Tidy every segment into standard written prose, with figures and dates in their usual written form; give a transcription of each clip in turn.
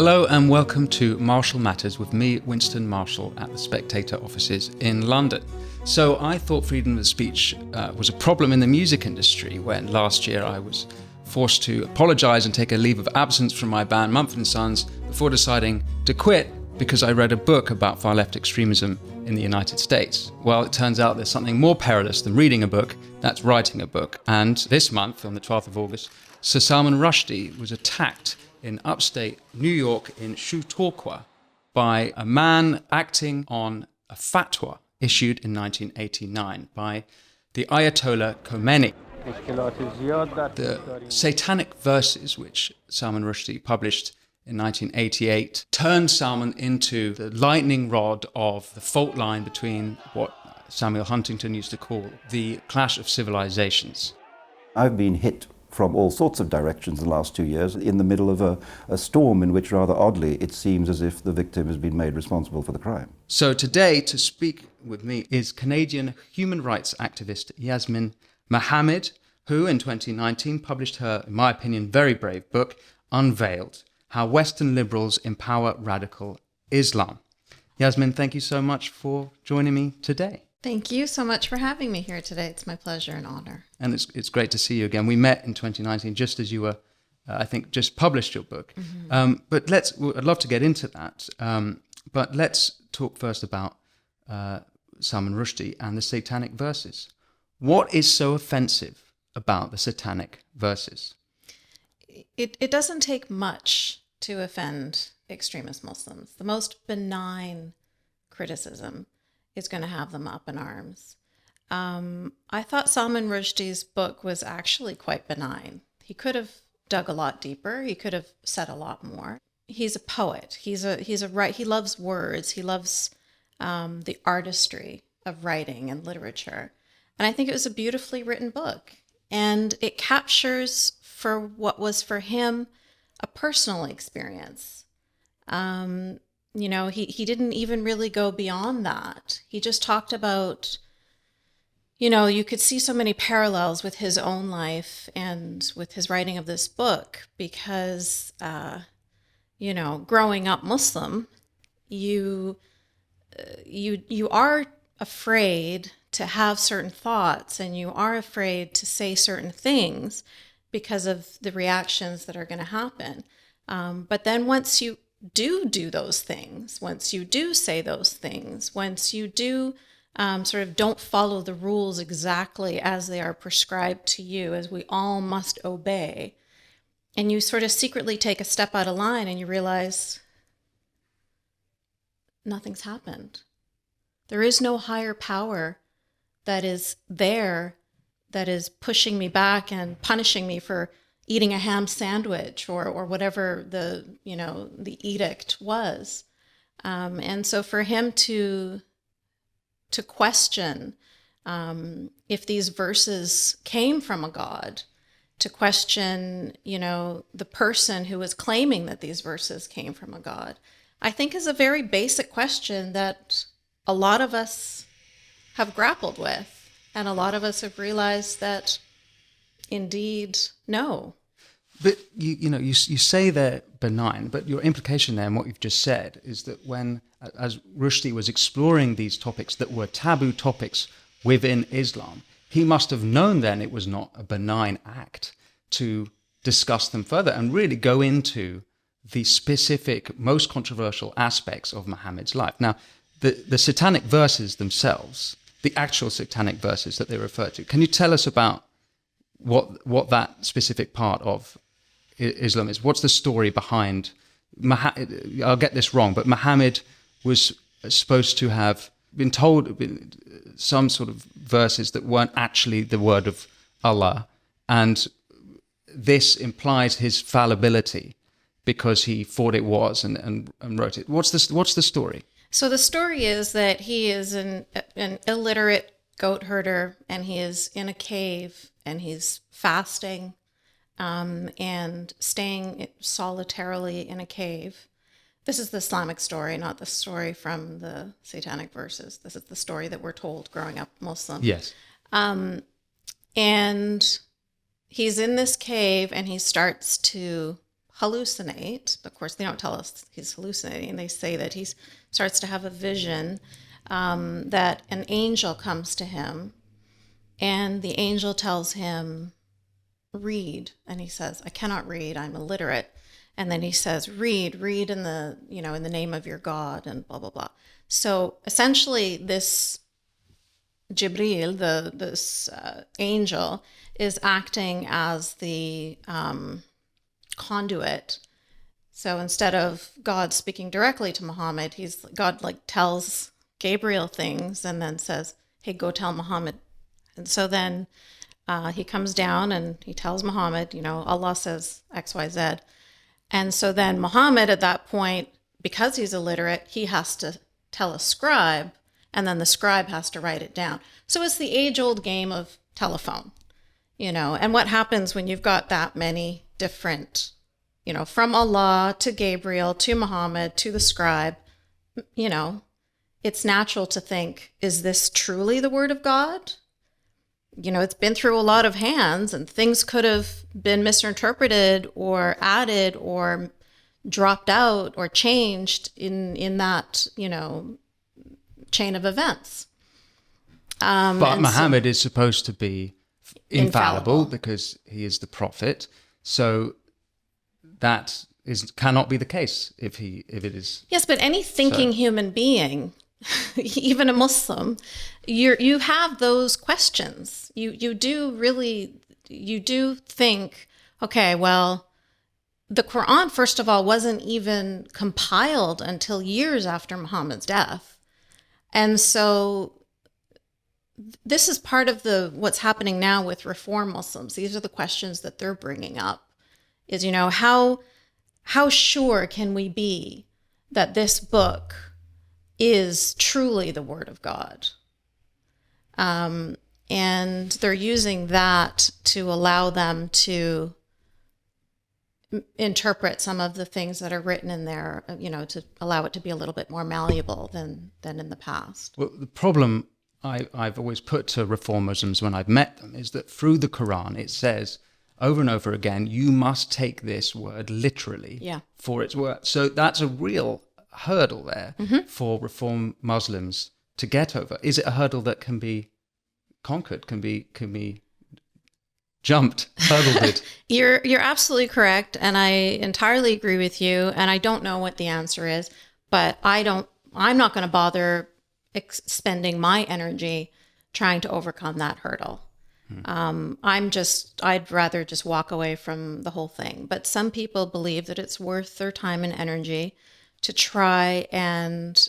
Hello and welcome to Marshall Matters with me, Winston Marshall, at the Spectator offices in London. So I thought freedom of speech was a problem in the music industry when last year I was forced to apologise and take a leave of absence from my band Mumford & Sons before deciding to quit because I read a book about far left extremism in the United States. Well, it turns out there's something more perilous than reading a book, that's writing a book. And this month, on the 12th of August, Sir Salman Rushdie was attacked in upstate New York in Chautauqua by a man acting on a fatwa issued in 1989 by the Ayatollah Khomeini. The Satanic Verses, which Salman Rushdie published in 1988, turned Salman into the lightning rod of the fault line between what Samuel Huntington used to call the clash of civilizations. I've been hit from all sorts of directions in the last 2 years, in the middle of a storm in which, rather oddly, it seems as if the victim has been made responsible for the crime. So today, to speak with me is Canadian human rights activist Yasmine Mohammed, who in 2019 published her, in my opinion, very brave book, Unveiled: How Western Liberals Empower Radical Islam. Yasmine, thank you so much for joining me today. Thank you so much for having me here today. It's my pleasure and honor. And it's great to see you again. We met in 2019, just as you were, I think, just published your book. Mm-hmm. But I'd love to get into that. But let's talk first about Salman Rushdie and the Satanic Verses. What is so offensive about the Satanic Verses? It doesn't take much to offend extremist Muslims. The most benign criticism is going to have them up in arms. I thought Salman Rushdie's book was actually quite benign. He could have dug a lot deeper. He could have said a lot more. He's a poet. He loves words. He loves the artistry of writing and literature. And I think it was a beautifully written book. And it captures for what was for him a personal experience. He didn't even really go beyond that. He just talked about, you could see so many parallels with his own life and with his writing of this book because, growing up Muslim, you are afraid to have certain thoughts and you are afraid to say certain things because of the reactions that are going to happen. But then once you do those things, once you do say those things, once you do sort of don't follow the rules exactly as they are prescribed to you, as we all must obey, and you sort of secretly take a step out of line and you realize nothing's happened. There is no higher power that is there that is pushing me back and punishing me for eating a ham sandwich or whatever the edict was. And so for him to question if these verses came from a God, to question, the person who was claiming that these verses came from a God, I think is a very basic question that a lot of us have grappled with. And a lot of us have realized that indeed, no. But you say they're benign, but your implication there and what you've just said is that as Rushdie was exploring these topics that were taboo topics within Islam, he must have known then it was not a benign act to discuss them further and really go into the specific, most controversial aspects of Muhammad's life. Now, the Satanic Verses themselves, the actual Satanic Verses that they refer to, can you tell us about what that specific part of Islam is? What's the story behind? I'll get this wrong, but Muhammad was supposed to have been told some sort of verses that weren't actually the word of Allah, and this implies his fallibility because he thought it was and wrote it. What's the story? So the story is that he is an illiterate goat herder, and he is in a cave, and he's fasting and staying solitarily in a cave. This is the Islamic story, not the story from the Satanic Verses. This is the story that we're told growing up Muslim. Yes. And he's in this cave, and he starts to hallucinate. Of course, they don't tell us he's hallucinating. They say that he starts to have a vision that an angel comes to him, and the angel tells him, read. And he says, I cannot read, I'm illiterate. And then he says, read in the, in the name of your God, and blah, blah, blah. So essentially this Jibril, this angel, is acting as the conduit. So instead of God speaking directly to Muhammad, God tells Gabriel things and then says, hey, go tell Muhammad. And so then he comes down and he tells Muhammad, Allah says X, Y, Z. And so then Muhammad at that point, because he's illiterate, he has to tell a scribe, and then the scribe has to write it down. So it's the age-old game of telephone, and what happens when you've got that many different, from Allah to Gabriel to Muhammad to the scribe, it's natural to think, is this truly the word of God? It's been through a lot of hands, and things could have been misinterpreted or added or dropped out or changed in that, chain of events. But Muhammad is supposed to be infallible because he is the prophet. So that cannot be the case if it is. Yes, but any thinking human being, even a Muslim, you have those questions. You do think, okay, well, the Quran, first of all, wasn't even compiled until years after Muhammad's death. And so this is part of what's happening now with Reform Muslims. These are the questions that they're bringing up is, how sure can we be that this book is truly the word of God? And they're using that to allow them to interpret some of the things that are written in there, to allow it to be a little bit more malleable than in the past. Well, the problem I've always put to Reform Muslims when I've met them is that through the Quran, it says over and over again, you must take this word literally for its word. So that's a real hurdle there for Reform Muslims to get over. Is it a hurdle that can be conquered, can be jumped, hurdled? You're absolutely correct, and I entirely agree with you, and I don't know what the answer is, but I'm not going to bother spending my energy trying to overcome that hurdle. I'd rather just walk away from the whole thing. But some people believe that it's worth their time and energy to try and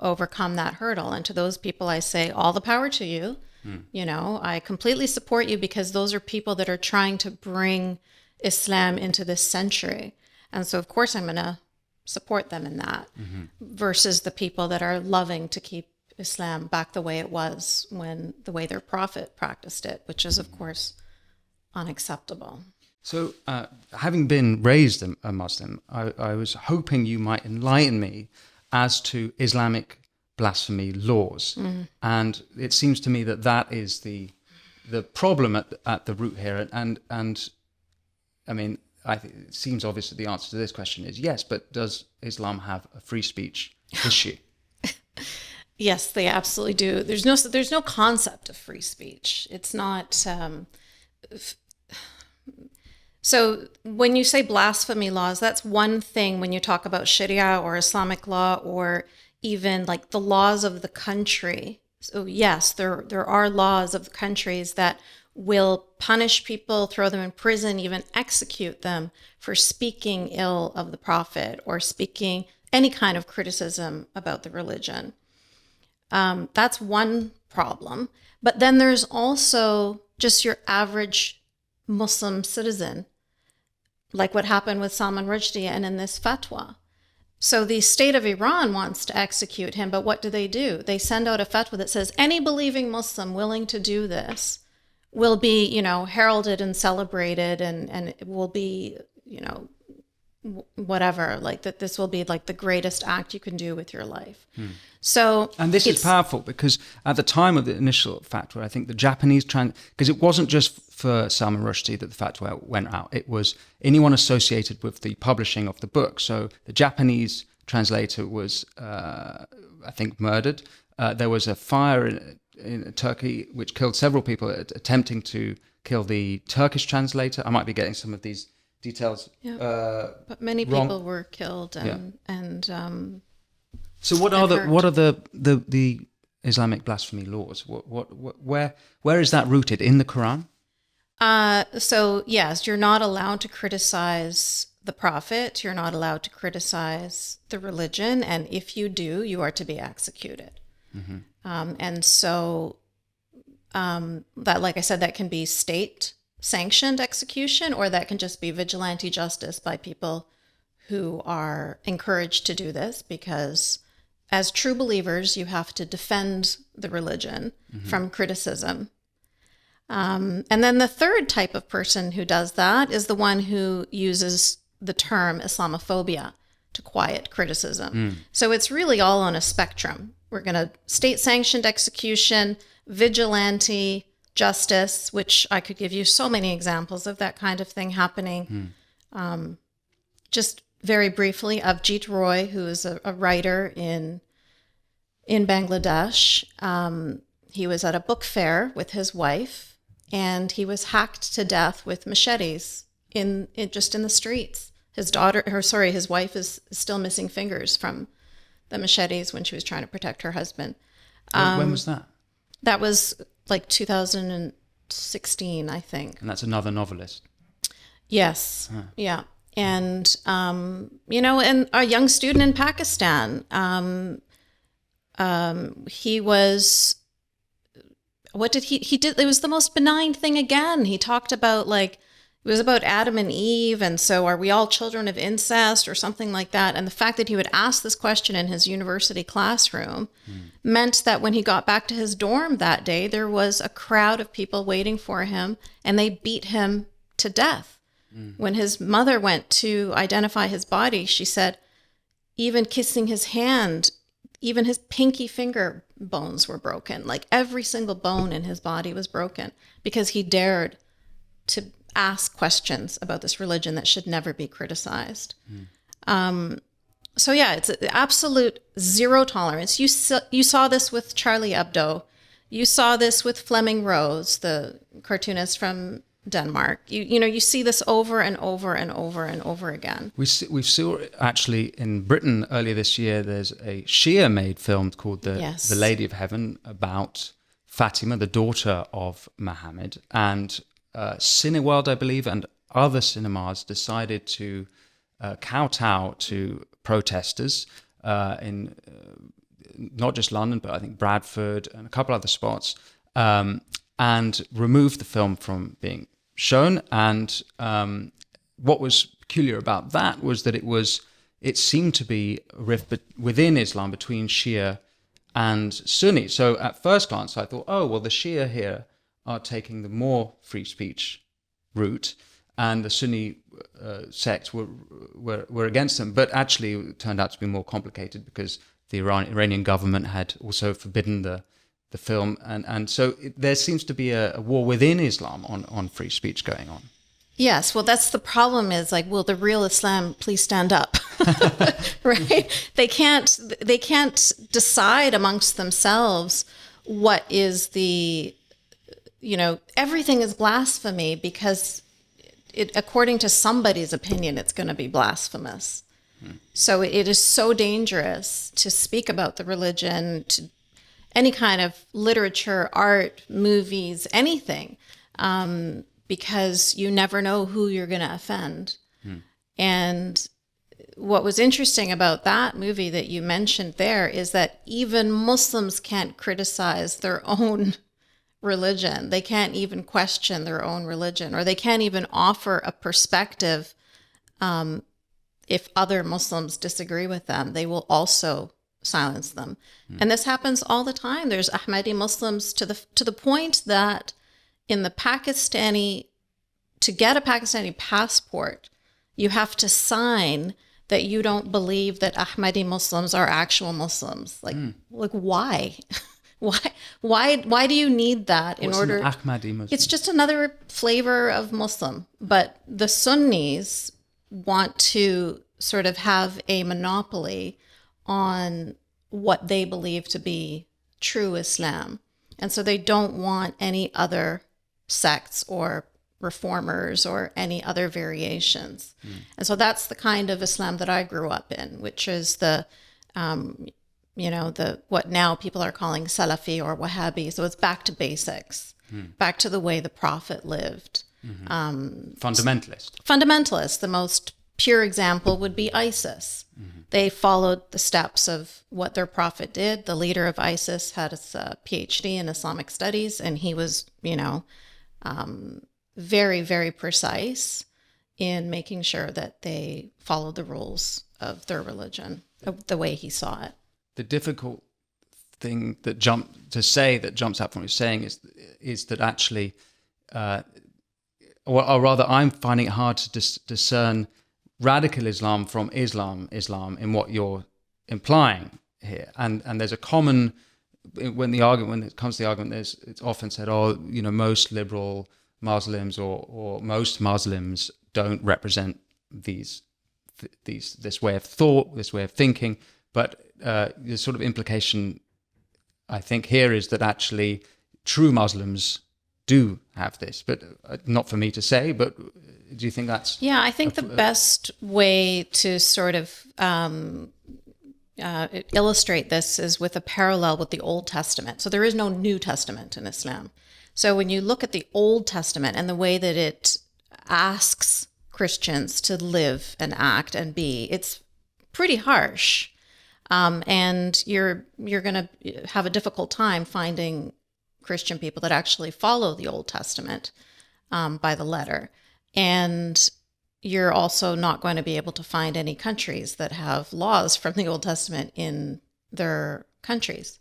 overcome that hurdle. And to those people, I say, all the power to you. I completely support you, because those are people that are trying to bring Islam into this century. And so, of course, I'm going to support them in that versus the people that are loving to keep Islam back the way it was the way their prophet practiced it, which is, of course, unacceptable. So, having been raised a Muslim, I was hoping you might enlighten me as to Islamic blasphemy laws. And it seems to me that is the problem at the root here. And I mean, I think it seems obvious that the answer to this question is yes, but does Islam have a free speech issue? Yes, they absolutely do. There's no concept of free speech. It's not. So when you say blasphemy laws, that's one thing when you talk about Sharia or Islamic law or even like the laws of the country. So yes, there are laws of the countries that will punish people, throw them in prison, even execute them for speaking ill of the prophet or speaking any kind of criticism about the religion. That's one problem. But then there's also just your average Muslim citizen, like what happened with Salman Rushdie and in this fatwa. So the state of Iran wants to execute him, but what do? They send out a fatwa that says any believing Muslim willing to do this will be, heralded and celebrated, and it will be, whatever, like that this will be like the greatest act you can do with your life. So, and this is powerful because at the time of the initial fatwa, I think the Japanese because it wasn't just for Salman Rushdie that the fatwa went out. It was anyone associated with the publishing of the book. So the Japanese translator was, I think, murdered. There was a fire in Turkey which killed several people attempting to kill the Turkish translator. I might be getting some of these details but many wrong. People were killed, and so what are the Islamic blasphemy laws? Where is that rooted in the Quran? So yes, you're not allowed to criticize the prophet. You're not allowed to criticize the religion, and if you do, you are to be executed. Mm-hmm. And so that, like I said, that can be state-sanctioned execution, or that can just be vigilante justice by people who are encouraged to do this, because as true believers, you have to defend the religion from criticism. And then the third type of person who does that is the one who uses the term Islamophobia to quiet criticism. So it's really all on a spectrum. We're going to state-sanctioned execution, vigilante justice, which I could give you so many examples of that kind of thing happening. Just very briefly, Avjit Roy, who is a writer in Bangladesh, he was at a book fair with his wife, and he was hacked to death with machetes in the streets. His wife is still missing fingers from the machetes when she was trying to protect her husband. When was that? That was like 2016, I think. And that's another novelist. Yes. Yeah. And, and a young student in Pakistan, he was, what did he did? It was the most benign thing again. He talked about it was about Adam and Eve. And so are we all children of incest or something like that? And the fact that he would ask this question in his university classroom meant that when he got back to his dorm that day, there was a crowd of people waiting for him, and they beat him to death. When his mother went to identify his body, she said, even kissing his hand, even his pinky finger bones were broken. Like every single bone in his body was broken because he dared to ask questions about this religion that should never be criticized. So yeah, it's absolute zero tolerance. You saw this with Charlie Hebdo. You saw this with Fleming Rose, the cartoonist from Denmark. You see this over and over and over and over again. We saw actually in Britain earlier this year. There's a Shia-made film called The Lady of Heaven about Fatima, the daughter of Muhammad, and Cineworld, I believe, and other cinemas decided to kowtow to protesters in not just London, but I think Bradford and a couple other spots, and removed the film from being shown. And what was peculiar about that was that it seemed to be a rift within Islam between Shia and Sunni. So at first glance, I thought, oh, well, the Shia here are taking the more free speech route, and the Sunni sect were against them. But actually, it turned out to be more complicated because the Iranian government had also forbidden the film, and so there seems to be a war within Islam on free speech going on. Yes, well, that's the problem. Is like, will the real Islam please stand up? Right? They can't decide amongst themselves what is the. Everything is blasphemy because according to somebody's opinion, it's going to be blasphemous. So it is so dangerous to speak about the religion, to any kind of literature, art, movies, anything, because you never know who you're going to offend. And what was interesting about that movie that you mentioned there is that even Muslims can't criticize their own religion. They can't even question their own religion, or they can't even offer a perspective. If other Muslims disagree with them, they will also silence them. And this happens all the time. There's Ahmadi Muslims to the point that in the to get a Pakistani passport, you have to sign that you don't believe that Ahmadi Muslims are actual Muslims. Like why? Why do you need that in What's order? an Ahmadi Muslim? It's just another flavor of Muslim. But the Sunnis want to sort of have a monopoly on what they believe to be true Islam. And so they don't want any other sects or reformers or any other variations. And so that's the kind of Islam that I grew up in, which is the what now people are calling Salafi or Wahhabi. So it's back to basics, back to the way the Prophet lived. Fundamentalist. The most pure example would be ISIS. They followed the steps of what their Prophet did. The leader of ISIS had his PhD in Islamic studies, and he was, very, very precise in making sure that they followed the rules of their religion the way he saw it. The difficult thing that jumps out from what you're saying is that actually, or rather, I'm finding it hard to discern radical Islam from Islam in what you're implying here. And there's a common when it comes to the argument, it's often said, most liberal Muslims or most Muslims don't represent this way of thought, this way of thinking. But the sort of implication, I think, here is that actually true Muslims do have this, but not for me to say. But do you think that's... Yeah, I think the best way to sort of illustrate this is with a parallel with the Old Testament. So there is no New Testament in Islam. So when you look at the Old Testament and the way that it asks Christians to live and act and be, it's pretty harsh. And you're going to have a difficult time finding Christian people that actually follow the Old Testament by the letter. And you're also not going to be able to find any countries that have laws from the Old Testament in their countries.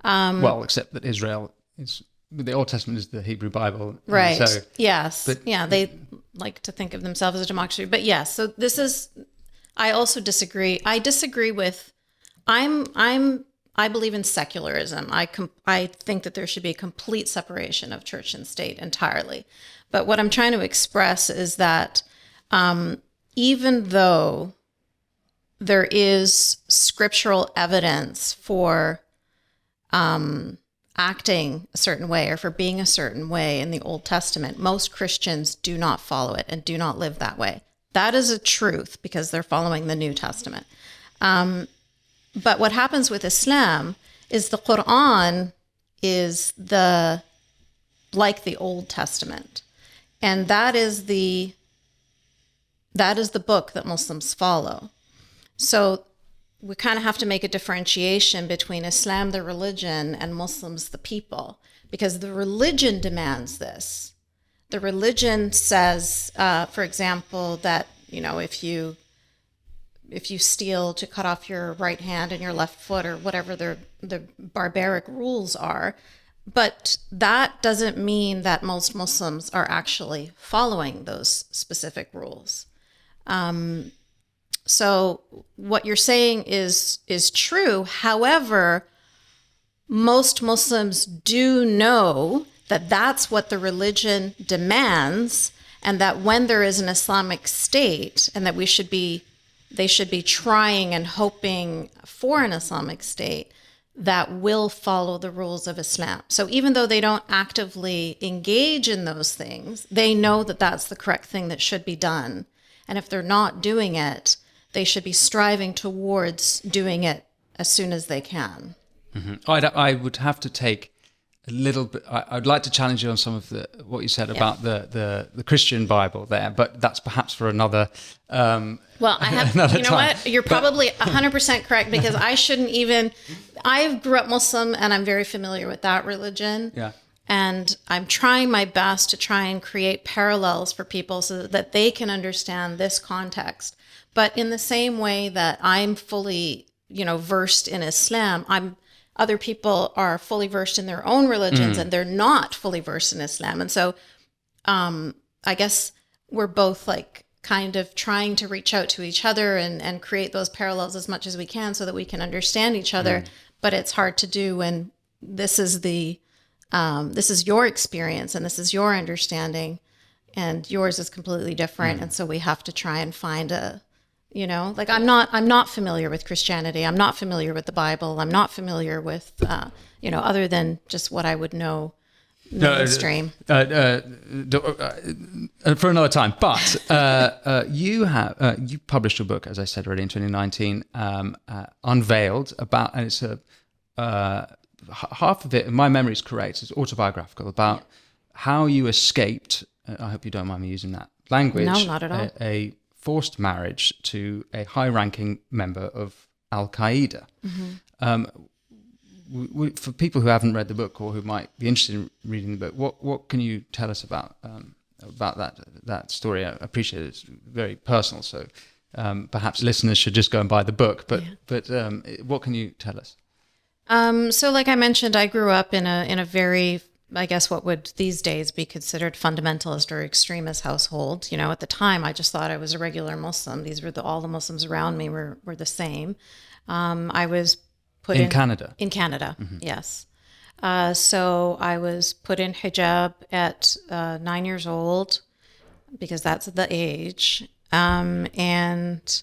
Except that Israel is... The Old Testament is the Hebrew Bible. Right. So, yes. But, yeah, they like to think of themselves as a democracy. But yes, so this is... I also disagree. I disagree with... I believe in secularism. I think that there should be a complete separation of church and state entirely. But what I'm trying to express is that even though there is scriptural evidence for acting a certain way or for being a certain way in the Old Testament, most Christians do not follow it and do not live that way. That is a truth because they're following the New Testament. But what happens with Islam is the Quran is like the Old Testament. And that is the book that Muslims follow. So we kind of have to make a differentiation between Islam, the religion, and Muslims, the people, because the religion demands this. The religion says, for example, that, if you steal, to cut off your right hand and your left foot or whatever the barbaric rules are. But that doesn't mean that most Muslims are actually following those specific rules. So what you're saying is true. However, most Muslims do know that that's what the religion demands, and that when there is an Islamic state, and that they should be trying and hoping for an Islamic state that will follow the rules of Islam. So even though they don't actively engage in those things, they know that that's the correct thing that should be done. And if they're not doing it, they should be striving towards doing it as soon as they can. Mm-hmm. I would have to take a little bit... I'd like to challenge you on some of what you said about the Christian Bible there, but that's perhaps for another... Well, I have, what? You're probably 100% correct, because I shouldn't even, I grew up Muslim and I'm very familiar with that religion. Yeah. And I'm trying my best to try and create parallels for people so that they can understand this context. But in the same way that I'm fully, versed in Islam, other people are fully versed in their own religions and they're not fully versed in Islam. And so I guess we're both kind of trying to reach out to each other and create those parallels as much as we can so that we can understand each other. But it's hard to do when this is this is your experience and this is your understanding, and yours is completely different. And so we have to try and find like I'm not familiar with Christianity. I'm not familiar with the Bible. I'm not familiar with, other than just what I would know mainstream. For another time. But you published a book, as I said already, in 2019, Unveiled, and it's half of it, if my memory is correct, is autobiographical, about how you escaped, I hope you don't mind me using that language. No, not at all. A forced marriage to a high-ranking member of Al-Qaeda. For people who haven't read the book or who might be interested in reading the book, what can you tell us about that story? I appreciate it's very personal, so perhaps listeners should just go and buy the book. But what can you tell us? So, like I mentioned, I grew up in a very, I guess, what would these days be considered fundamentalist or extremist household. At the time, I just thought I was a regular Muslim. These were all the Muslims around me were the same. I was put in Canada. In Canada, yes. So I was put in hijab at 9 years old because that's the age. And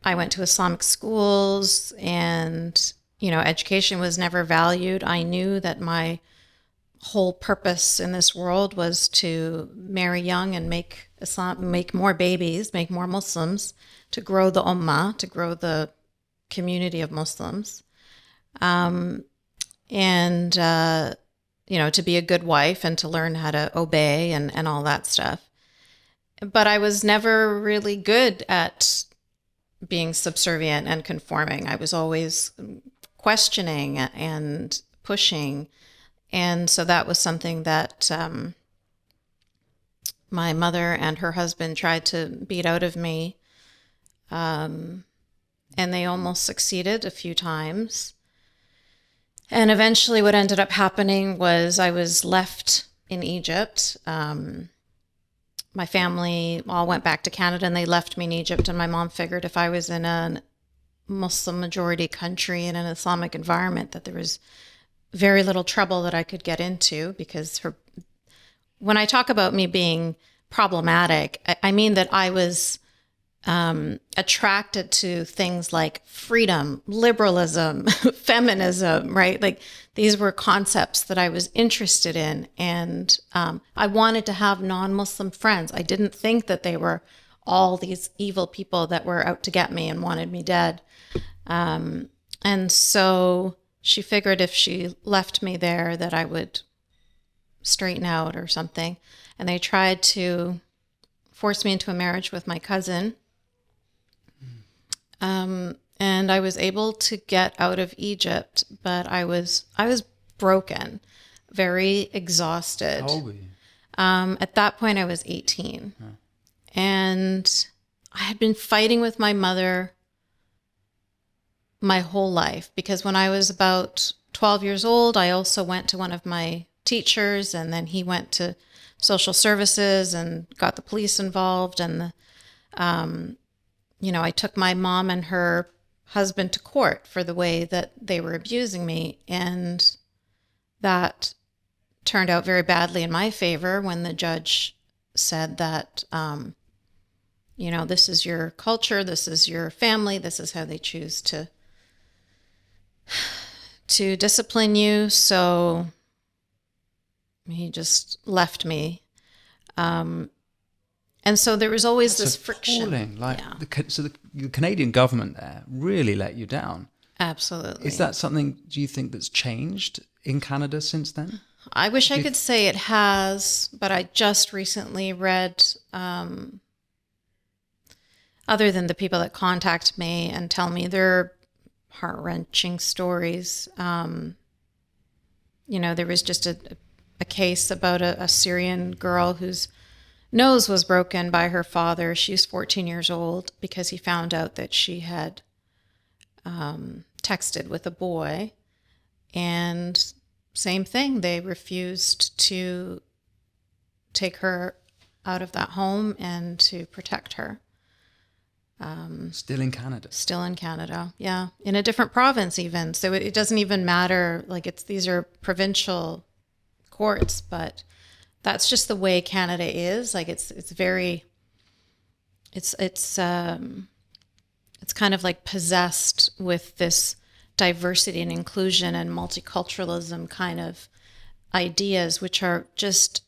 I went to Islamic schools, and education was never valued. I knew that my whole purpose in this world was to marry young and make more babies, make more Muslims, to grow the ummah, to grow the community of Muslims, and to be a good wife and to learn how to obey and all that stuff. But I was never really good at being subservient and conforming. I was always questioning and pushing. And so that was something that my mother and her husband tried to beat out of me. And they almost succeeded a few times. And eventually what ended up happening was I was left in Egypt. My family all went back to Canada and they left me in Egypt. And my mom figured if I was in a Muslim majority country in an Islamic environment that there was very little trouble that I could get into, because when I talk about me being problematic, I mean that I was attracted to things like freedom, liberalism, feminism, right? Like these were concepts that I was interested in. And I wanted to have non-Muslim friends. I didn't think that they were all these evil people that were out to get me and wanted me dead. And so she figured if she left me there that I would straighten out or something. And they tried to force me into a marriage with my cousin. And I was able to get out of Egypt, but I was broken, very exhausted. How old were you? At that point, I was 18. Huh. And I had been fighting with my mother my whole life, because when I was about 12 years old, I also went to one of my teachers, and then he went to social services and got the police involved. And, I took my mom and her husband to court for the way that they were abusing me. And that turned out very badly in my favor when the judge said that, this is your culture, this is your family, this is how they choose to discipline you. So he just left me. And so there was always this friction. So the Canadian government there really let you down. Absolutely. Is that something, do you think, that's changed in Canada since then? I wish I could say it has, but I just recently read, other than the people that contact me and tell me their heart-wrenching stories, there was just a case about a Syrian girl whose nose was broken by her father. She's 14 years old because he found out that she had texted with a boy. And same thing, they refused to take her out of that home and to protect her. Still in Canada. Still in Canada, yeah, in a different province even. So it doesn't even matter. Like these are provincial courts, but that's just the way Canada is. Like it's kind of like possessed with this diversity and inclusion and multiculturalism kind of ideas, which are just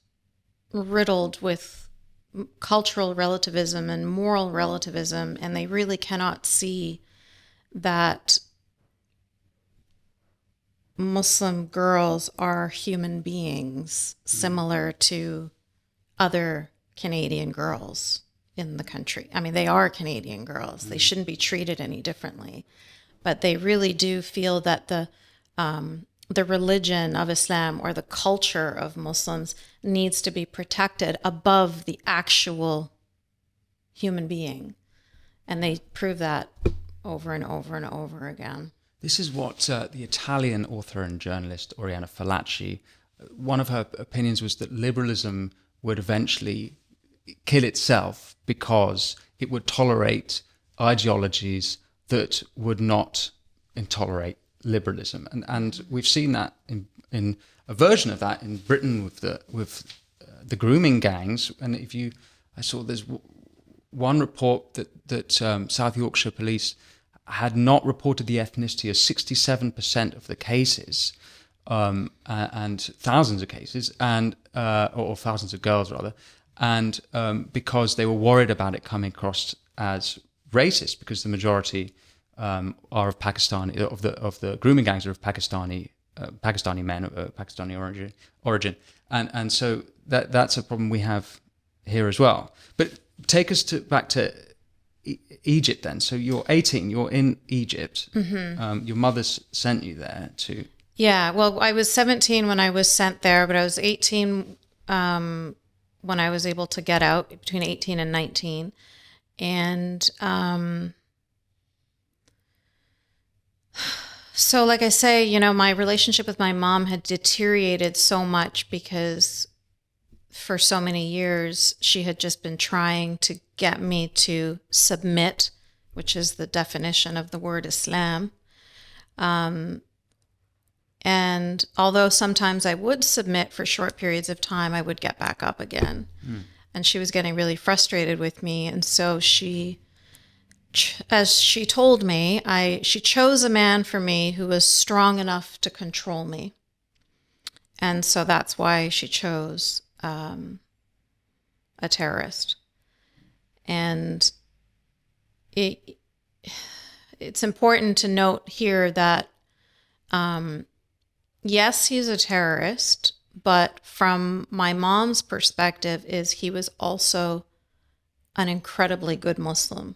riddled with cultural relativism and moral relativism, and they really cannot see that Muslim girls are human beings similar to other Canadian girls in the country. I mean, they are Canadian girls. They shouldn't be treated any differently. But they really do feel that the religion of Islam or the culture of Muslims needs to be protected above the actual human being. And they prove that over and over and over again. This is what the Italian author and journalist Oriana Fallaci, one of her opinions was that liberalism would eventually kill itself because it would tolerate ideologies that would not tolerate liberalism, and we've seen that in a version of that in Britain with the grooming gangs. And I saw there's one report that South Yorkshire Police had not reported the ethnicity of 67% of the cases, and thousands of cases, and or thousands of girls rather, and because they were worried about it coming across as racist, because the majority are of Pakistani, of the grooming gangs are of Pakistani men, Pakistani origin, and so that's a problem we have here as well. But take us back to Egypt then. So you're 18, you're in Egypt. Mm-hmm. Your mother sent you there to. Yeah, well, I was 17 when I was sent there, but I was 18 when I was able to get out, between 18 and 19, and. So like I say, my relationship with my mom had deteriorated so much because for so many years she had just been trying to get me to submit, which is the definition of the word Islam. And although sometimes I would submit for short periods of time, I would get back up again. And she was getting really frustrated with me. And so as she told me, she chose a man for me who was strong enough to control me. And so that's why she chose a terrorist. And it's important to note here that, yes, he's a terrorist, but from my mom's perspective he was also an incredibly good Muslim.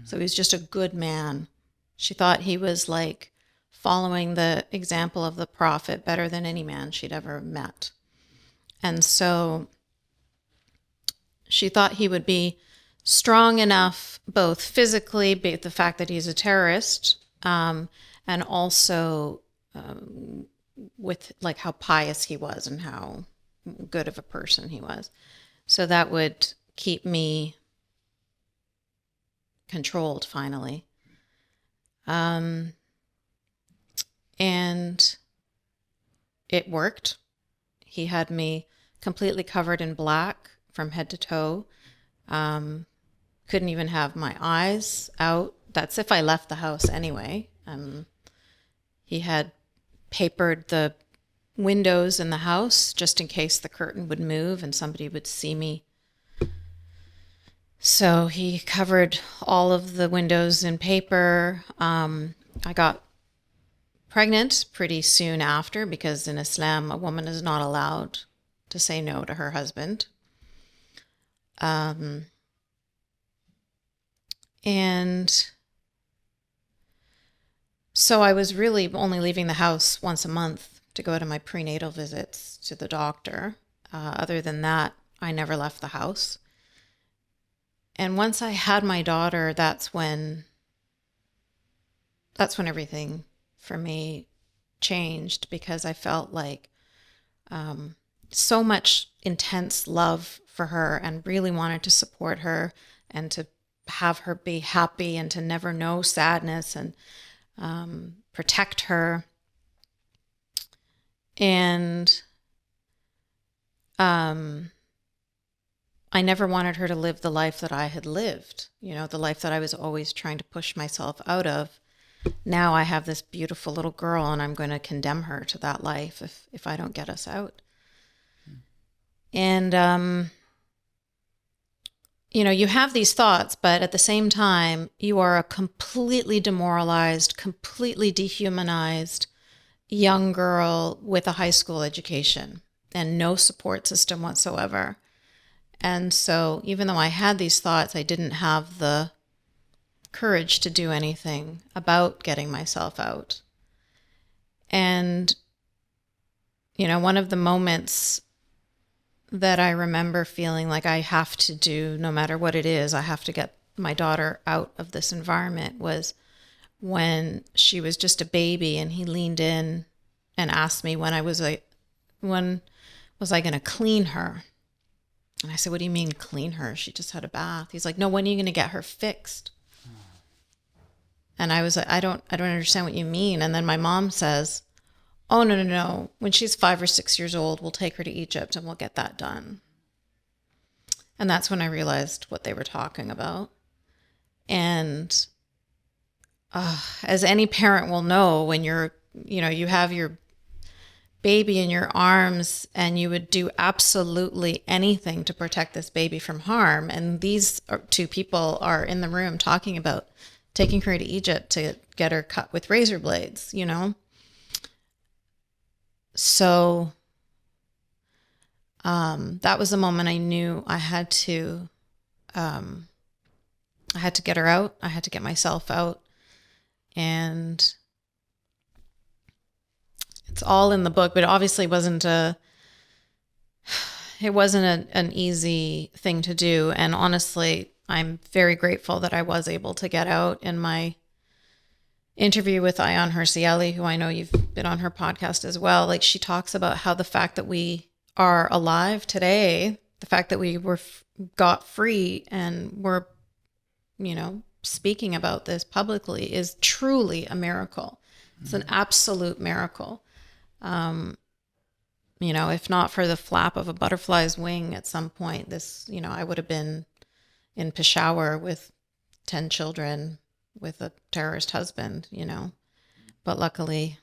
So he was just a good man. She thought he was like following the example of the Prophet better than any man she'd ever met. And so she thought he would be strong enough, both physically, the fact that he's a terrorist, and also with like how pious he was and how good of a person he was. So that would keep me controlled finally. And it worked. He had me completely covered in black from head to toe. Couldn't even have my eyes out. That's if I left the house anyway. He had papered the windows in the house just in case the curtain would move and somebody would see me. So he covered all of the windows in paper. I got pregnant pretty soon after because in Islam, a woman is not allowed to say no to her husband. And so I was really only leaving the house once a month to go to my prenatal visits to the doctor. Other than that, I never left the house. And once I had my daughter, that's when everything for me changed, because I felt like so much intense love for her and really wanted to support her and to have her be happy and to never know sadness and protect her. And I never wanted her to live the life that I had lived, the life that I was always trying to push myself out of. Now I have this beautiful little girl, and I'm going to condemn her to that life if I don't get us out. And, you have these thoughts, but at the same time, you are a completely demoralized, completely dehumanized young girl with a high school education and no support system whatsoever. And so even though I had these thoughts, I didn't have the courage to do anything about getting myself out. And, one of the moments that I remember feeling like I have to do, no matter what it is, I have to get my daughter out of this environment, was when she was just a baby and he leaned in and asked me when was I going to clean her? And I said, what do you mean clean her? She just had a bath. He's like, no, when are you going to get her fixed? And I was like, I don't understand what you mean. And then my mom says, oh, no. When she's 5 or 6 years old, we'll take her to Egypt and we'll get that done. And that's when I realized what they were talking about. And as any parent will know, when you have your baby in your arms and you would do absolutely anything to protect this baby from harm. And these two people are in the room talking about taking her to Egypt to get her cut with razor blades, So that was the moment I knew I had to get her out. I had to get myself out. And it's all in the book, but it obviously wasn't an easy thing to do. And honestly, I'm very grateful that I was able to get out. In my interview with Ayaan Hirsi Ali, who I know you've been on her podcast as well, like she talks about how the fact that we are alive today, the fact that we got free and we're, speaking about this publicly is truly a miracle. It's an absolute miracle. If not for the flap of a butterfly's wing at some point, I would have been in Peshawar with 10 children with a terrorist husband, But luckily,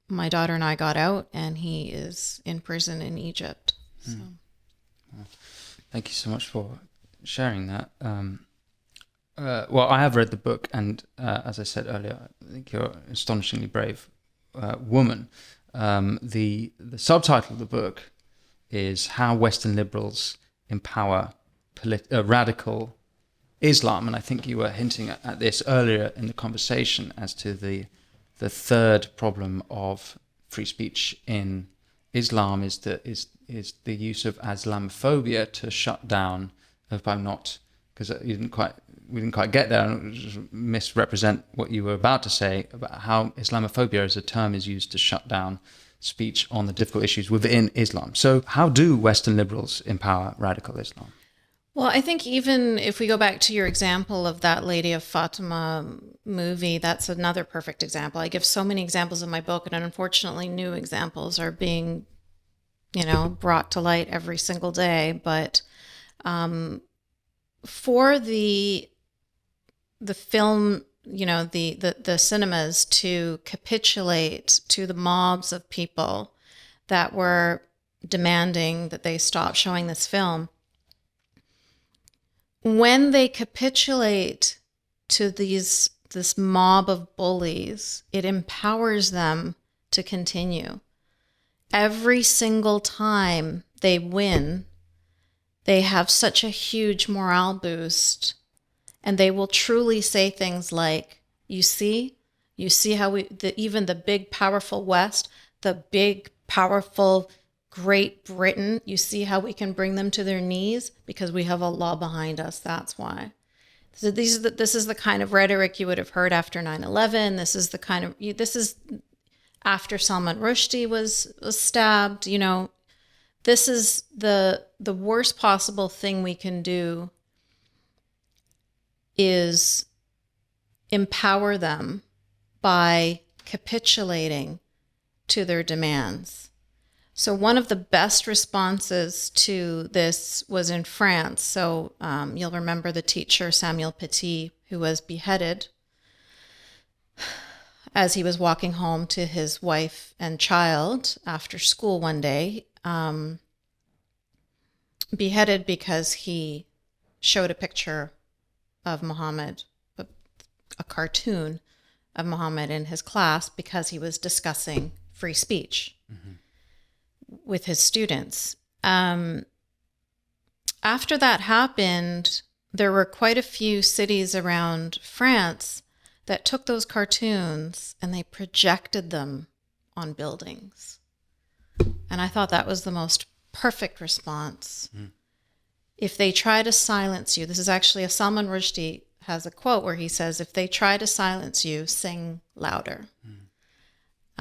my daughter and I got out, and he is in prison in Egypt. So. Well, thank you so much for sharing that. Well, I have read the book, and as I said earlier, I think you're an astonishingly brave woman. The subtitle of the book is How Western Liberals Empower Radical Islam, and I think you were hinting at this earlier in the conversation as to the third problem of free speech in Islam is the use of Islamophobia to shut down. If I'm not, because we didn't quite get there and just misrepresent what you were about to say about how Islamophobia as a term is used to shut down speech on the difficult issues within Islam. So how do Western liberals empower radical Islam? Well, I think even if we go back to your example of that Lady of Fatima movie, that's another perfect example. I give so many examples in my book, and unfortunately new examples are being, brought to light every single day. But for the film, the cinemas to capitulate to the mobs of people that were demanding that they stop showing this film, when they capitulate to this mob of bullies, it empowers them to continue. Every single time they win, they have such a huge morale boost, and they will truly say things like, you see how even the big, powerful West, the big, powerful Great Britain, you see how we can bring them to their knees because we have Allah behind us. That's why. So this is the kind of rhetoric you would have heard after 9/11. This is after Salman Rushdie was stabbed. This is the worst possible thing we can do. is empower them by capitulating to their demands. So one of the best responses to this was in France. So you'll remember the teacher Samuel Paty, who was beheaded as he was walking home to his wife and child after school one day. Beheaded because he showed a picture of Muhammad, a cartoon of Muhammad in his class, because he was discussing free speech with his students. After that happened, there were quite a few cities around France that took those cartoons and they projected them on buildings. And I thought that was the most perfect response. If they try to silence you, this is actually a Salman Rushdie has a quote where he says, if they try to silence you, sing louder.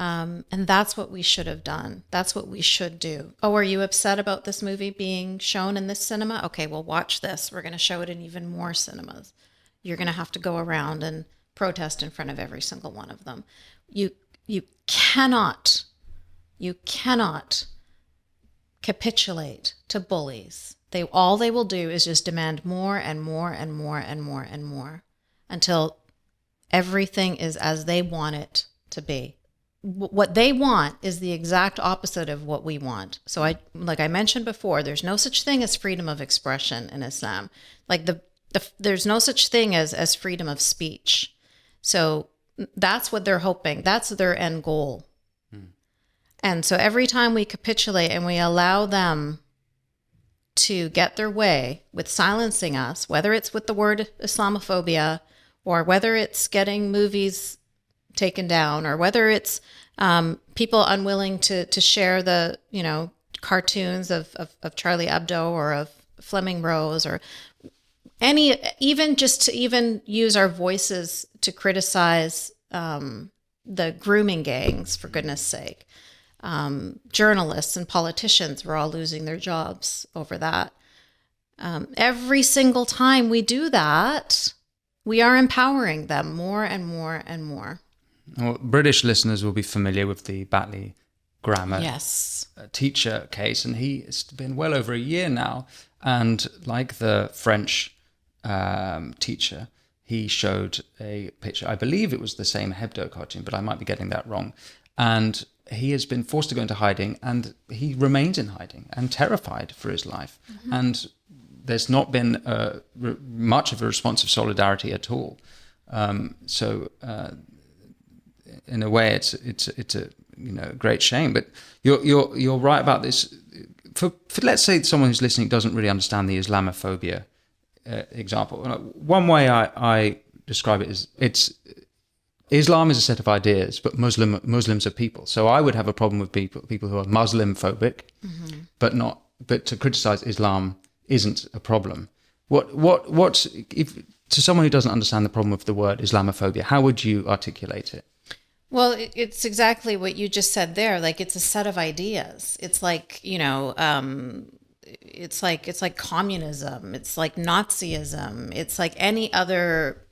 And that's what we should have done. That's what we should do. Oh, are you upset about this movie being shown in this cinema? Okay, well, watch this. We're going to show it in even more cinemas. You're going to have to go around and protest in front of every single one of them. You cannot capitulate to bullies. All they will do is just demand more and more and more and more and more until everything is as they want it to be. What they want is the exact opposite of what we want. So like I mentioned before, there's no such thing as freedom of expression in Islam. Like there's no such thing as freedom of speech. So that's what they're hoping. That's their end goal. And so every time we capitulate and we allow them to get their way with silencing us, whether it's with the word Islamophobia, or whether it's getting movies taken down, or whether it's people unwilling to share the cartoons of Charlie Hebdo or of Fleming Rose, or even use our voices to criticize the grooming gangs, for goodness sake. Journalists and politicians were all losing their jobs over that. Every single time we do that, we are empowering them more and more and more. Well, British listeners will be familiar with the Batley grammar teacher case, and it's been well over a year now. And like the French teacher, he showed a picture. I believe it was the same Hebdo cartoon, but I might be getting that wrong. And he has been forced to go into hiding, and he remains in hiding and terrified for his life. And there's not been much of a response of solidarity at all. So in a way, it's a great shame. But you're right about this. For let's say someone who's listening doesn't really understand the Islamophobia example. One way I describe it is Islam is a set of ideas, but Muslims are people. So I would have a problem with people who are Muslim phobic, but to criticize Islam isn't a problem. What if to someone who doesn't understand the problem of the word Islamophobia, how would you articulate it? Well, it's exactly what you just said there. Like, it's a set of ideas. It's like, it's like communism. It's like Nazism. It's like any other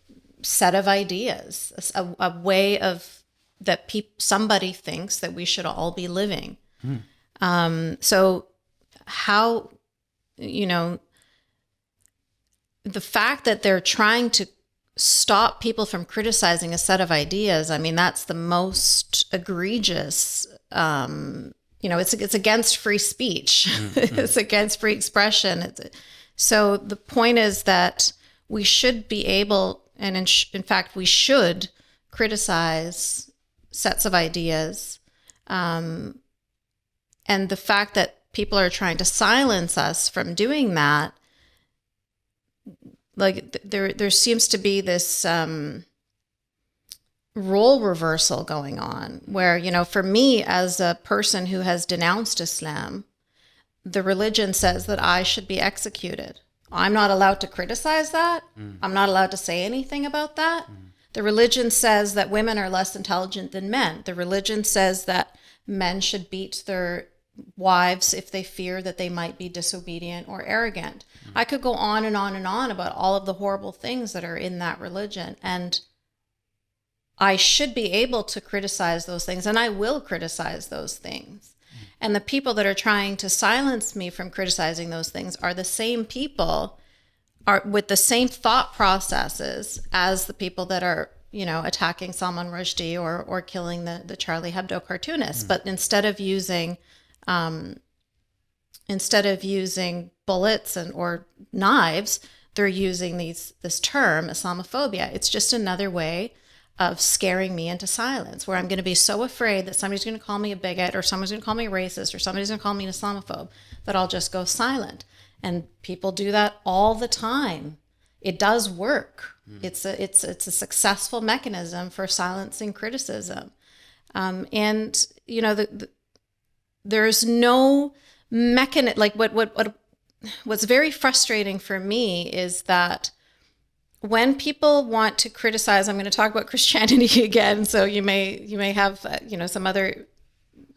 set of ideas, a way of that somebody thinks that we should all be living. So how, the fact that they're trying to stop people from criticizing a set of ideas, I mean, that's the most egregious, it's against free speech. It's against free expression. So the point is that we should be able, and in fact, we should criticize sets of ideas. And the fact that people are trying to silence us from doing that, like there seems to be this role reversal going on where, for me as a person who has denounced Islam, the religion says that I should be executed. I'm not allowed to criticize that. I'm not allowed to say anything about that. The religion says that women are less intelligent than men. The religion says that men should beat their wives if they fear that they might be disobedient or arrogant. I could go on and on and on about all of the horrible things that are in that religion. And I should be able to criticize those things, and I will criticize those things. And the people that are trying to silence me from criticizing those things are the same people are with the same thought processes as the people that are, attacking Salman Rushdie or killing the Charlie Hebdo cartoonists. But instead of using bullets or knives, they're using this term Islamophobia. It's just another way of scaring me into silence, where I'm going to be so afraid that somebody's going to call me a bigot, or someone's going to call me a racist, or somebody's going to call me an Islamophobe, that I'll just go silent. And people do that all the time. It does work. It's a successful mechanism for silencing criticism. And there's no mechanism. Like what's very frustrating for me is that when people want to criticize, I'm going to talk about Christianity again, so you may have some other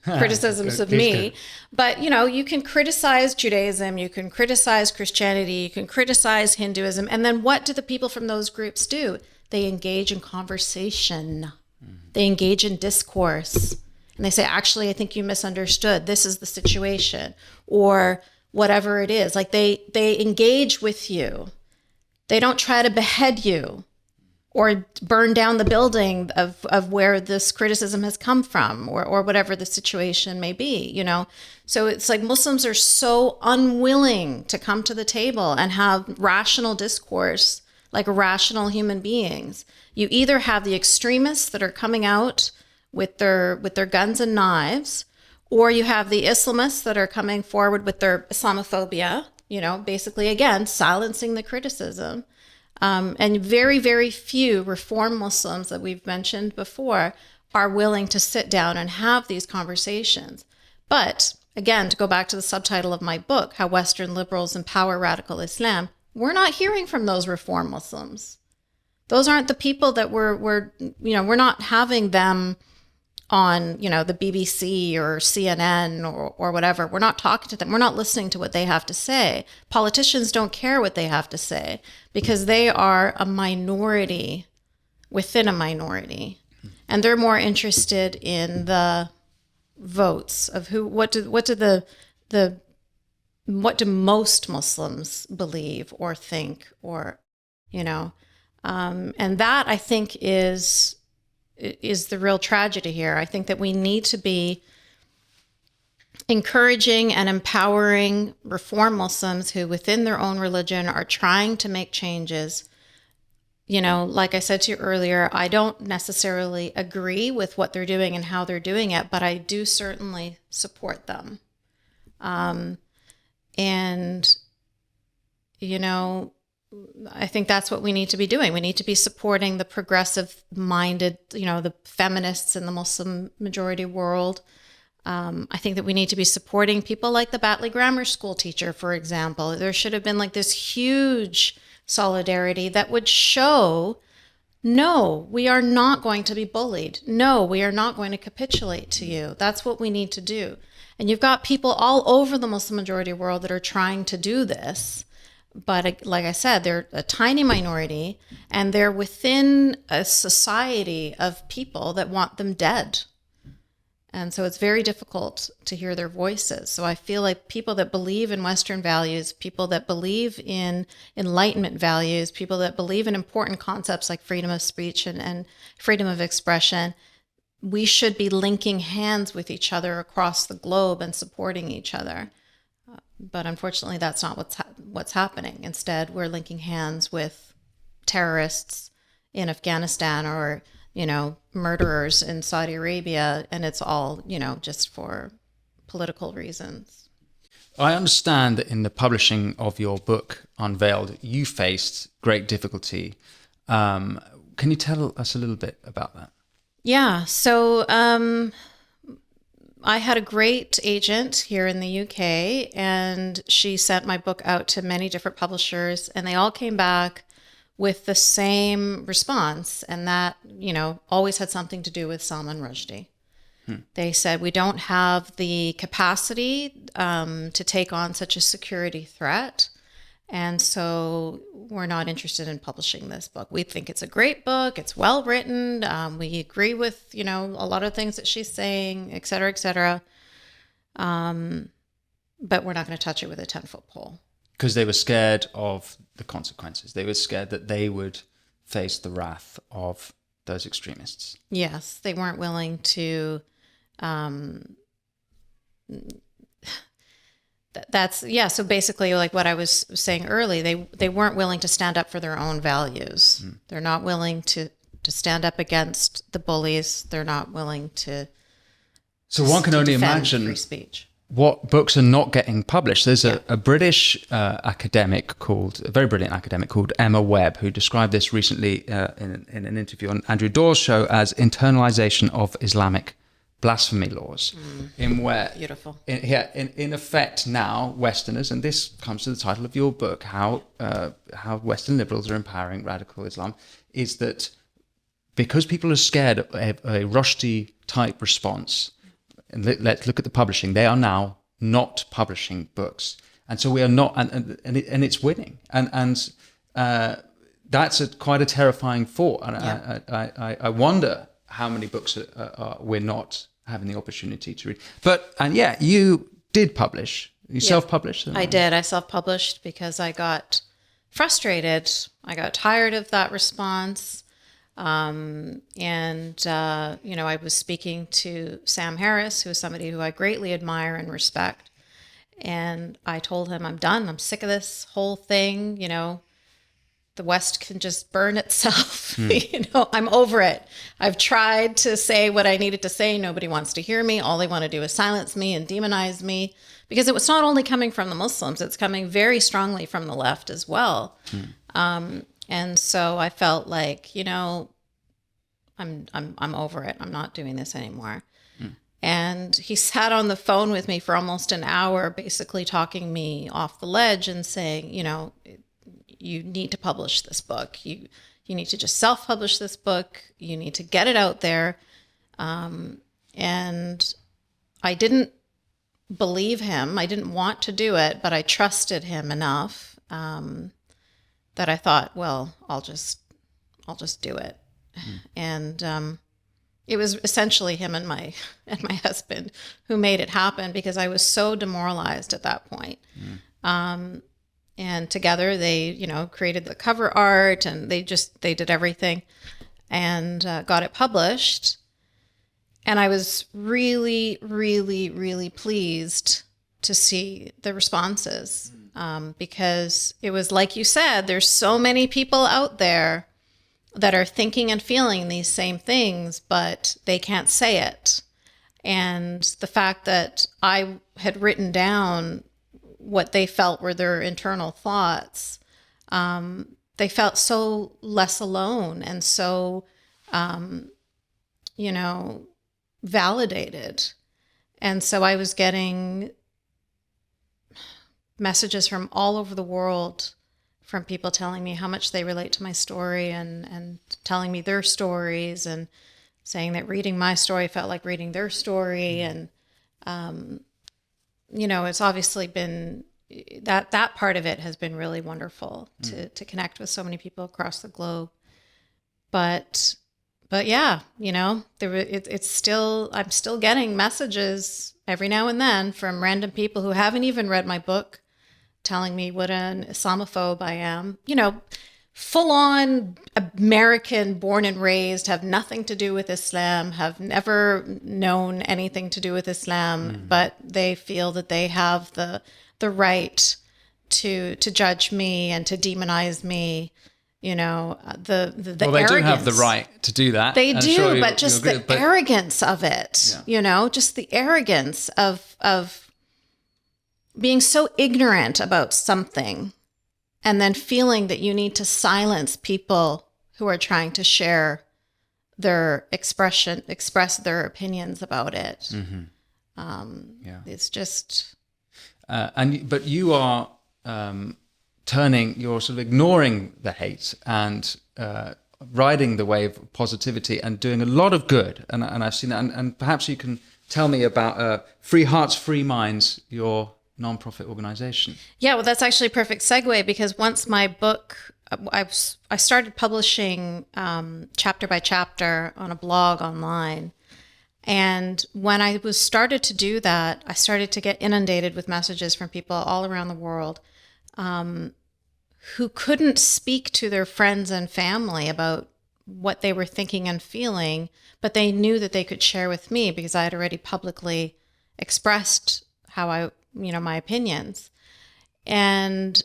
criticisms of me, but you can criticize Judaism, you can criticize Christianity, you can criticize Hinduism, and then what do the people from those groups do? They engage in conversation, they engage in discourse, and they say, actually, I think you misunderstood. This is the situation, or whatever it is. Like they engage with you. They don't try to behead you or burn down the building of where this criticism has come from, or whatever the situation may be, So it's like Muslims are so unwilling to come to the table and have rational discourse like rational human beings. You either have the extremists that are coming out with their guns and knives, or you have the Islamists that are coming forward with their Islamophobia, basically, again, silencing the criticism. And very, very few Reform Muslims that we've mentioned before are willing to sit down and have these conversations. But again, to go back to the subtitle of my book, How Western Liberals Empower Radical Islam, we're not hearing from those Reform Muslims. Those aren't the people that we're not having them on, the BBC or CNN or whatever. We're not talking to them. We're not listening to what they have to say. Politicians don't care what they have to say because they are a minority within a minority. And they're more interested in the votes of what do most Muslims believe or think, or, and that I think is the real tragedy here. I think that we need to be encouraging and empowering Reform Muslims who within their own religion are trying to make changes. Like I said to you earlier, I don't necessarily agree with what they're doing and how they're doing it, but I do certainly support them. I think that's what we need to be doing. We need to be supporting the progressive-minded, the feminists in the Muslim majority world. I think that we need to be supporting people like the Batley Grammar School teacher, for example. There should have been like this huge solidarity that would show, no, we are not going to be bullied. No, we are not going to capitulate to you. That's what we need to do. And you've got people all over the Muslim majority world that are trying to do this. But like I said, they're a tiny minority, and they're within a society of people that want them dead. And so it's very difficult to hear their voices. So I feel like people that believe in Western values, people that believe in Enlightenment values, people that believe in important concepts like freedom of speech and freedom of expression, we should be linking hands with each other across the globe and supporting each other. But unfortunately, that's not what's happening. Instead, we're linking hands with terrorists in Afghanistan or, murderers in Saudi Arabia, and it's all, just for political reasons. I understand that in the publishing of your book, Unveiled, you faced great difficulty. Can you tell us a little bit about that? Yeah. So I had a great agent here in the UK, and she sent my book out to many different publishers, and they all came back with the same response, and that, always had something to do with Salman Rushdie. They said, we don't have the capacity to take on such a security threat, And so we're not interested in publishing this book. We think it's a great book. It's well written. We agree with, you know, a lot of things that she's saying, et cetera, et cetera. But we're not going to touch it with a 10-foot pole. Because they were scared of the consequences. They were scared that they would face the wrath of those extremists. Yes, they weren't willing to... So basically, like what I was saying earlier, they weren't willing to stand up for their own values. They're not willing to stand up against the bullies. They're not willing to. So one can only defend imagine free speech. What books are not getting published. There's a British academic a very brilliant academic called Emma Webb, who described this recently in an interview on Andrew Dawes' show as internalization of Islamic blasphemy laws, Beautiful. In effect now, Westerners, and this comes to the title of your book, how Western liberals are empowering radical Islam, is that because people are scared of a Rushdie type response, and let's look at the publishing, they are now not publishing books, and so we are not, and it's winning, and that's quite a terrifying thought, and I wonder how many books we're not having the opportunity to read. And you did publish. You self-published? I did. I self-published because I got frustrated. I got tired of that response. I was speaking to Sam Harris, who is somebody who I greatly admire and respect. And I told him, I'm done. I'm sick of this whole thing. You know, the West can just burn itself. You know, I'm over it. I've tried to say what I needed to say. Nobody wants to hear me. All they want to do is silence me and demonize me, because it was not only coming from the Muslims, it's coming very strongly from the left as well. And so I felt like, you know, I'm over it. I'm not doing this anymore. And he sat on the phone with me for almost an hour, basically talking me off the ledge and saying, you know, you need to publish this book. You need to just self-publish this book. You need to get it out there. And I didn't believe him. I didn't want to do it, but I trusted him enough that I thought, well, I'll just do it. And it was essentially him and my husband who made it happen, because I was so demoralized at that point. And together they, you know, created the cover art, and they did everything and got it published. And I was really, really, really pleased to see the responses, because it was like you said, there's so many people out there that are thinking and feeling these same things, but they can't say it. And the fact that I had written down what they felt were their internal thoughts, they felt so less alone and so, validated. And so I was getting messages from all over the world, from people telling me how much they relate to my story, and telling me their stories, and saying that reading my story felt like reading their story. And, it's obviously been that part of it has been really wonderful to connect with so many people across the globe. But yeah, I'm still getting messages every now and then from random people who haven't even read my book, telling me what an Islamophobe I am. Full on American, born and raised, have nothing to do with Islam, have never known anything to do with Islam, but they feel that they have the right to judge me and to demonize me. The well, they arrogance. do have the right to do that. They do, sure but just the arrogance of it, just the arrogance of being so ignorant about something, and then feeling that you need to silence people who are trying to share their express their opinions about it. It's just... but you are you're sort of ignoring the hate and riding the wave of positivity and doing a lot of good. And I've seen that. And perhaps you can tell me about Free Hearts, Free Minds, your non-profit organization. Yeah, well, that's actually a perfect segue, because once my book, I started publishing chapter by chapter on a blog online. And when I was started to do that, I started to get inundated with messages from people all around the world who couldn't speak to their friends and family about what they were thinking and feeling, but they knew that they could share with me because I had already publicly expressed how my opinions. And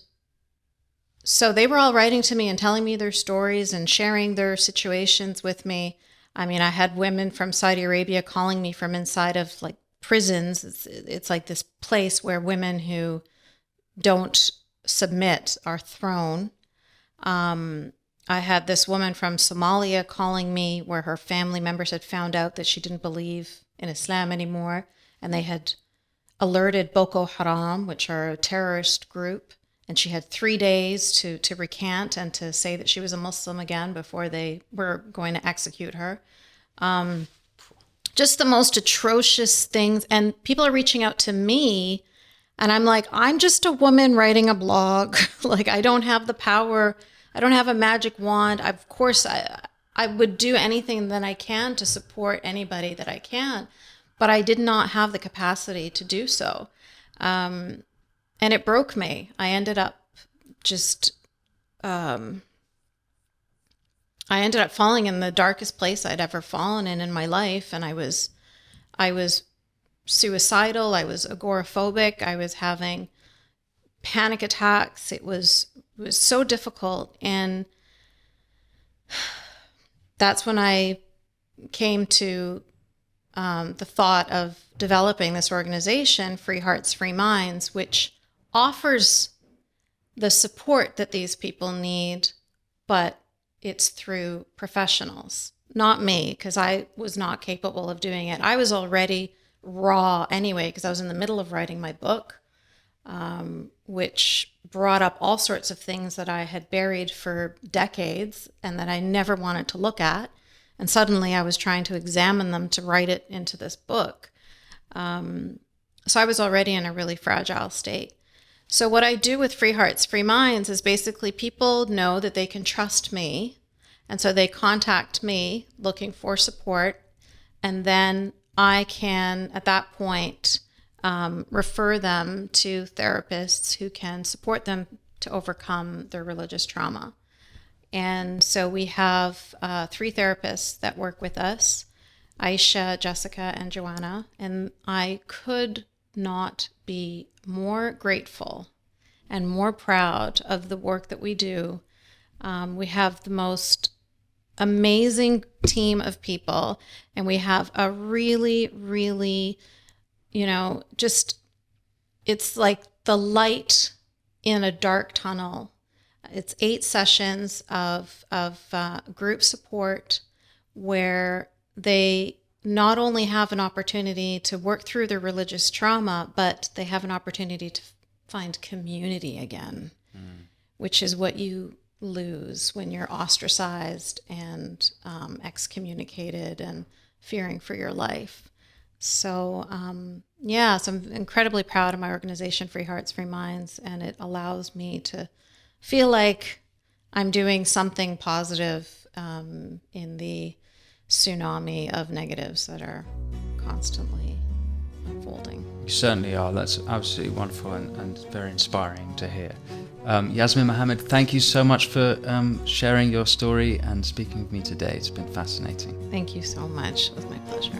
so they were all writing to me and telling me their stories and sharing their situations with me. I mean, I had women from Saudi Arabia calling me from inside of like prisons. It's like this place where women who don't submit are thrown. I had this woman from Somalia calling me where her family members had found out that she didn't believe in Islam anymore, and they had alerted Boko Haram, which are a terrorist group, and she had 3 days to recant and to say that she was a Muslim again before they were going to execute her. Just the most atrocious things. And people are reaching out to me, and I'm like, I'm just a woman writing a blog. Like, I don't have the power. I don't have a magic wand. Of course, I would do anything that I can to support anybody that I can, but I did not have the capacity to do so. And it broke me. I ended up falling in the darkest place I'd ever fallen in my life. And I was suicidal. I was agoraphobic. I was having panic attacks. It was so difficult. And that's when I came to the thought of developing this organization, Free Hearts, Free Minds, which offers the support that these people need, but it's through professionals, not me, because I was not capable of doing it. I was already raw anyway, because I was in the middle of writing my book, which brought up all sorts of things that I had buried for decades and that I never wanted to look at. And suddenly I was trying to examine them to write it into this book. So I was already in a really fragile state. So what I do with Free Hearts, Free Minds is basically people know that they can trust me. And so they contact me looking for support. And then I can, at that point, refer them to therapists who can support them to overcome their religious trauma. And so we have 3 therapists that work with us, Aisha, Jessica, and Joanna. And I could not be more grateful and more proud of the work that we do. We have the most amazing team of people, and we have a really, really, it's like the light in a dark tunnel. It's 8 sessions of group support where they not only have an opportunity to work through their religious trauma, but they have an opportunity to find community again, which is what you lose when you're ostracized and excommunicated and fearing for your life. So, so I'm incredibly proud of my organization, Free Hearts, Free Minds, and it allows me to feel like I'm doing something positive in the tsunami of negatives that are constantly unfolding. You certainly are. That's absolutely wonderful and very inspiring to hear. Yasmine Mohammed, thank you so much for sharing your story and speaking with me today. It's been fascinating. Thank you so much. It was my pleasure.